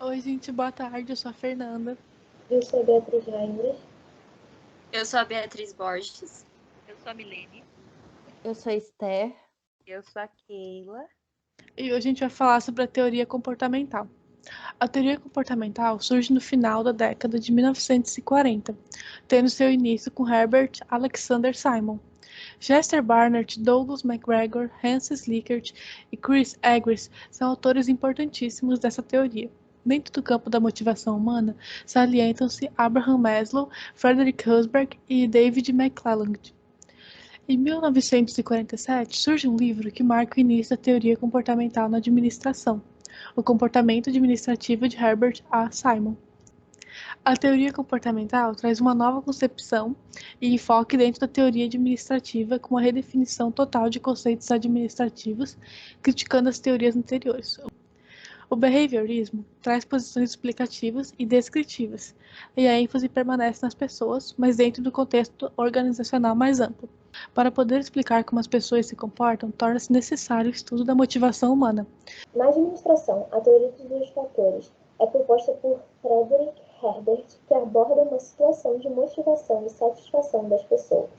Oi, gente, boa tarde. Eu sou a Fernanda. Eu sou a Beatriz Reinders. Eu sou a Beatriz Borges. Eu sou a Milene. Eu sou a Esther. Eu sou a Keila. E hoje a gente vai falar sobre a teoria comportamental. A teoria comportamental surge no final da década de 1940, tendo seu início com Herbert Alexander Simon. Chester Barnett, Douglas MacGregor, Francis Likert e Chris Agres são autores importantíssimos dessa teoria. Dentro do campo da motivação humana, salientam-se Abraham Maslow, Frederick Husberg e David McClelland. Em 1947, surge um livro que marca o início da teoria comportamental na administração, O Comportamento Administrativo de Herbert A. Simon. A teoria comportamental traz uma nova concepção e enfoque dentro da teoria administrativa com uma redefinição total de conceitos administrativos, criticando as teorias anteriores. O behaviorismo traz posições explicativas e descritivas, e a ênfase permanece nas pessoas, mas dentro do contexto organizacional mais amplo. Para poder explicar como as pessoas se comportam, torna-se necessário o estudo da motivação humana. Na administração, a teoria dos dois fatores é proposta por Frederick Herbert, que aborda uma situação de motivação e satisfação das pessoas.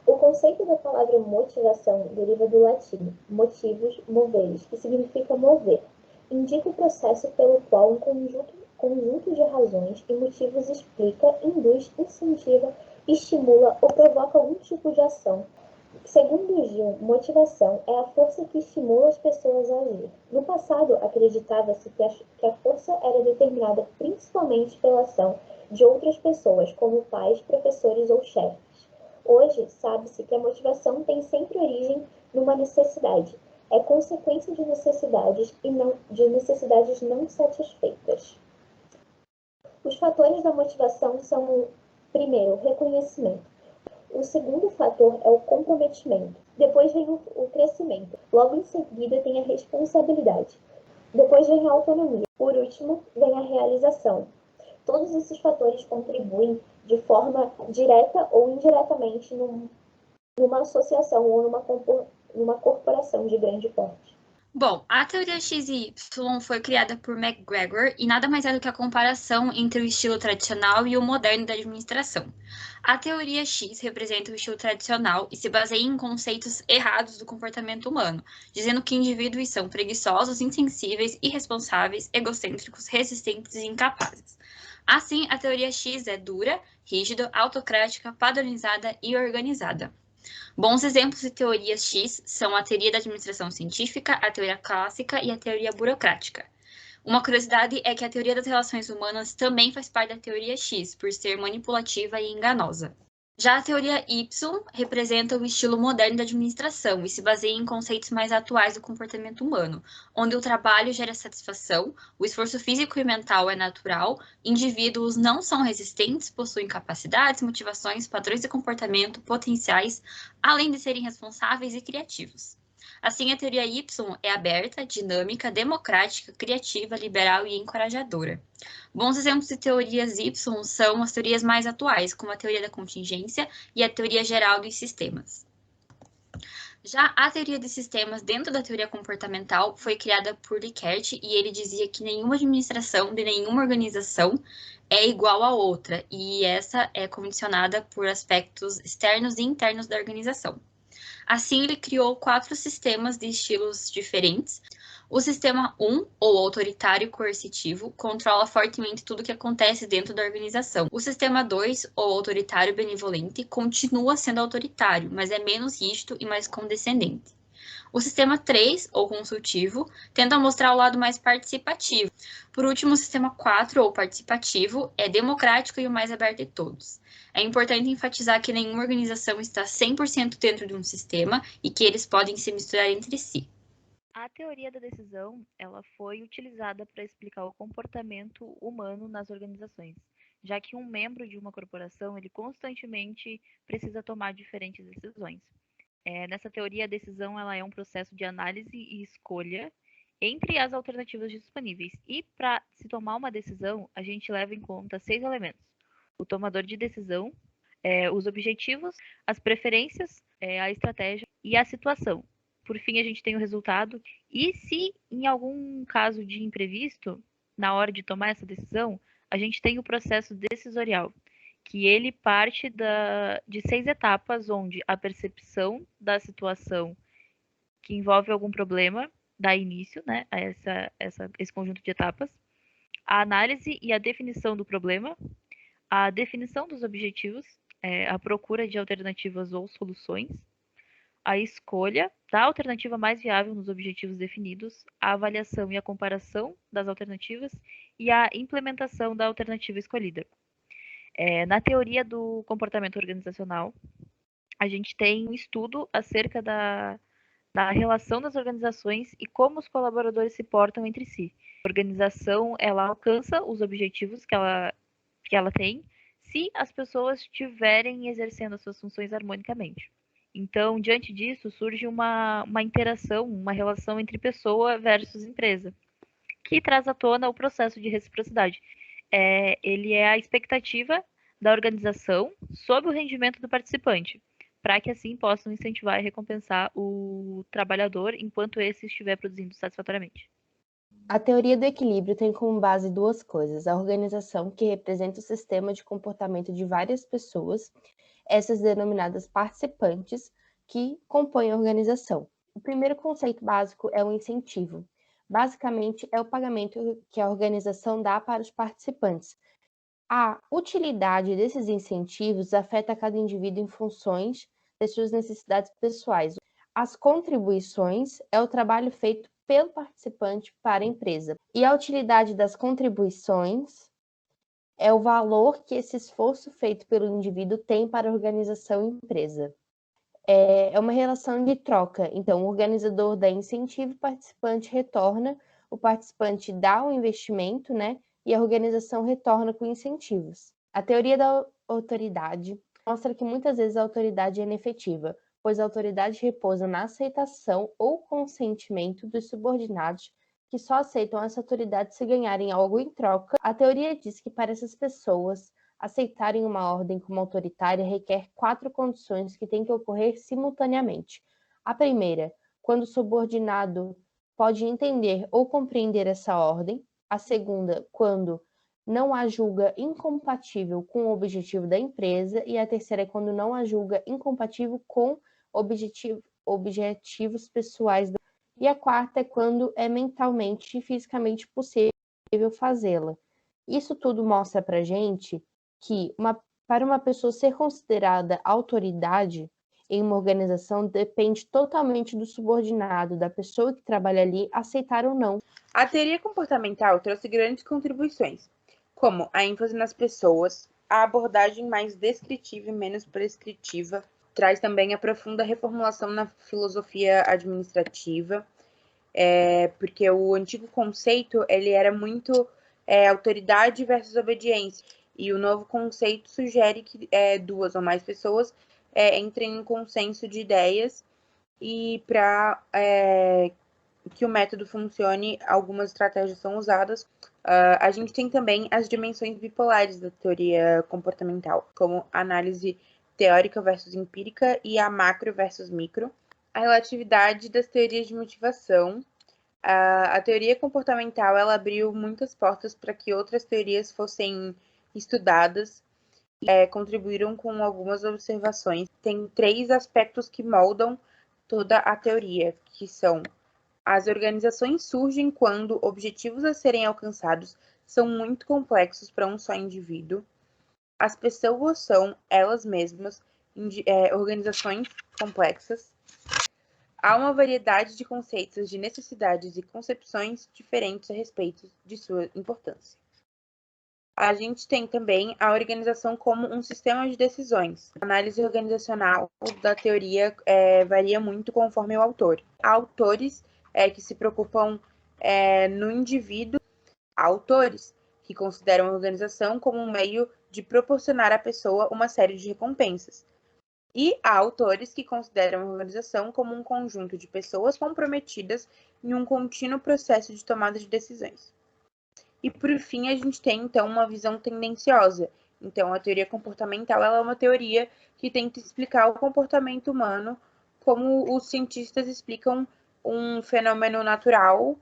O conceito da palavra motivação deriva do latim motivus moveres, que significa mover. Indica o processo pelo qual um conjunto de razões e motivos explica, induz, incentiva, estimula ou provoca algum tipo de ação. Segundo Gil, motivação é a força que estimula as pessoas a agir. No passado, acreditava-se que a força era determinada principalmente pela ação de outras pessoas, como pais, professores ou chefes. Hoje, sabe-se que a motivação tem sempre origem numa necessidade. É consequência de necessidades e não de necessidades não satisfeitas. Os fatores da motivação são, primeiro, o reconhecimento. O segundo fator é o comprometimento. Depois vem o crescimento. Logo em seguida tem a responsabilidade. Depois vem a autonomia. Por último, vem a realização. Todos esses fatores contribuem de forma direta ou indiretamente numa associação ou numa corporação de grande porte. Bom, a teoria X e Y foi criada por MacGregor e nada mais é do que a comparação entre o estilo tradicional e o moderno da administração. A teoria X representa o estilo tradicional e se baseia em conceitos errados do comportamento humano, dizendo que indivíduos são preguiçosos, insensíveis, irresponsáveis, egocêntricos, resistentes e incapazes. Assim, a teoria X é dura, rígida, autocrática, padronizada e organizada. Bons exemplos de teorias X são a teoria da administração científica, a teoria clássica e a teoria burocrática. Uma curiosidade é que a teoria das relações humanas também faz parte da teoria X, por ser manipulativa e enganosa. Já a teoria Y representa o estilo moderno da administração e se baseia em conceitos mais atuais do comportamento humano, onde o trabalho gera satisfação, o esforço físico e mental é natural, indivíduos não são resistentes, possuem capacidades, motivações, padrões de comportamento, potenciais, além de serem responsáveis e criativos. Assim, a teoria Y é aberta, dinâmica, democrática, criativa, liberal e encorajadora. Bons exemplos de teorias Y são as teorias mais atuais, como a teoria da contingência e a teoria geral dos sistemas. Já a teoria de sistemas dentro da teoria comportamental foi criada por Likert e ele dizia que nenhuma administração de nenhuma organização é igual à outra e essa é condicionada por aspectos externos e internos da organização. Assim, ele criou 4 sistemas de estilos diferentes. O sistema 1, ou autoritário coercitivo, controla fortemente tudo o que acontece dentro da organização. O sistema 2, ou autoritário benevolente, continua sendo autoritário, mas é menos rígido e mais condescendente. O sistema 3, ou consultivo, tenta mostrar o lado mais participativo. Por último, o sistema 4, ou participativo, é democrático e o mais aberto de todos. É importante enfatizar que nenhuma organização está 100% dentro de um sistema e que eles podem se misturar entre si. A teoria da decisão, ela foi utilizada para explicar o comportamento humano nas organizações, já que um membro de uma corporação, ele constantemente precisa tomar diferentes decisões. Nessa teoria, a decisão ela é um processo de análise e escolha entre as alternativas disponíveis. E para se tomar uma decisão, a gente leva em conta 6 elementos. O tomador de decisão, os objetivos, as preferências, a estratégia e a situação. Por fim, a gente tem o resultado. E se em algum caso de imprevisto, na hora de tomar essa decisão, a gente tem o processo decisorial, que ele parte de 6 etapas, onde a percepção da situação que envolve algum problema dá início, né, a esse conjunto de etapas, a análise e a definição do problema, a definição dos objetivos, a procura de alternativas ou soluções, a escolha da alternativa mais viável nos objetivos definidos, a avaliação e a comparação das alternativas e a implementação da alternativa escolhida. Na teoria do comportamento organizacional, a gente tem um estudo acerca da relação das organizações e como os colaboradores se portam entre si. A organização, ela alcança os objetivos que ela tem se as pessoas estiverem exercendo as suas funções harmonicamente. Então, diante disso, surge uma interação, uma relação entre pessoa versus empresa, que traz à tona o processo de reciprocidade. Ele é a expectativa da organização sobre o rendimento do participante, para que assim possam incentivar e recompensar o trabalhador enquanto esse estiver produzindo satisfatoriamente. A teoria do equilíbrio tem como base duas coisas: a organização, que representa o sistema de comportamento de várias pessoas, essas denominadas participantes, que compõem a organização. O primeiro conceito básico é o incentivo. Basicamente, é o pagamento que a organização dá para os participantes. A utilidade desses incentivos afeta cada indivíduo em funções de suas necessidades pessoais. As contribuições é o trabalho feito pelo participante para a empresa. E a utilidade das contribuições é o valor que esse esforço feito pelo indivíduo tem para a organização e empresa. É uma relação de troca. Então, o organizador dá incentivo, o participante retorna, o participante dá o investimento, né? E a organização retorna com incentivos. A teoria da autoridade mostra que muitas vezes a autoridade é inefetiva, pois a autoridade repousa na aceitação ou consentimento dos subordinados, que só aceitam essa autoridade se ganharem algo em troca. A teoria diz que para essas pessoas aceitarem uma ordem como autoritária requer 4 condições que têm que ocorrer simultaneamente. A primeira, quando o subordinado pode entender ou compreender essa ordem. A segunda, quando não a julga incompatível com o objetivo da empresa. E a terceira é quando não a julga incompatível com objetivos pessoais. E a quarta é quando é mentalmente e fisicamente possível fazê-la. Isso tudo mostra pra gente que para uma pessoa ser considerada autoridade em uma organização depende totalmente do subordinado, da pessoa que trabalha ali, aceitar ou não. A teoria comportamental trouxe grandes contribuições, como a ênfase nas pessoas, a abordagem mais descritiva e menos prescritiva, traz também a profunda reformulação na filosofia administrativa, porque o antigo conceito ele era muito autoridade versus obediência, e o novo conceito sugere que 2 ou mais pessoas entrem em consenso de ideias, e para que o método funcione, algumas estratégias são usadas. A gente tem também as dimensões bipolares da teoria comportamental, como análise teórica versus empírica e a macro versus micro. A relatividade das teorias de motivação. A teoria comportamental ela abriu muitas portas para que outras teorias fossem estudadas e contribuíram com algumas observações. Tem 3 aspectos que moldam toda a teoria, que são: as organizações surgem quando objetivos a serem alcançados são muito complexos para um só indivíduo. As pessoas são, elas mesmas, organizações complexas. Há uma variedade de conceitos de necessidades e concepções diferentes a respeito de sua importância. A gente tem também a organização como um sistema de decisões. A análise organizacional da teoria varia muito conforme o autor. Há autores que se preocupam no indivíduo. Há autores que consideram a organização como um meio de proporcionar à pessoa uma série de recompensas. E há autores que consideram a organização como um conjunto de pessoas comprometidas em um contínuo processo de tomada de decisões. E, por fim, a gente tem, então, uma visão tendenciosa. Então, a teoria comportamental ela é uma teoria que tenta explicar o comportamento humano como os cientistas explicam um fenômeno natural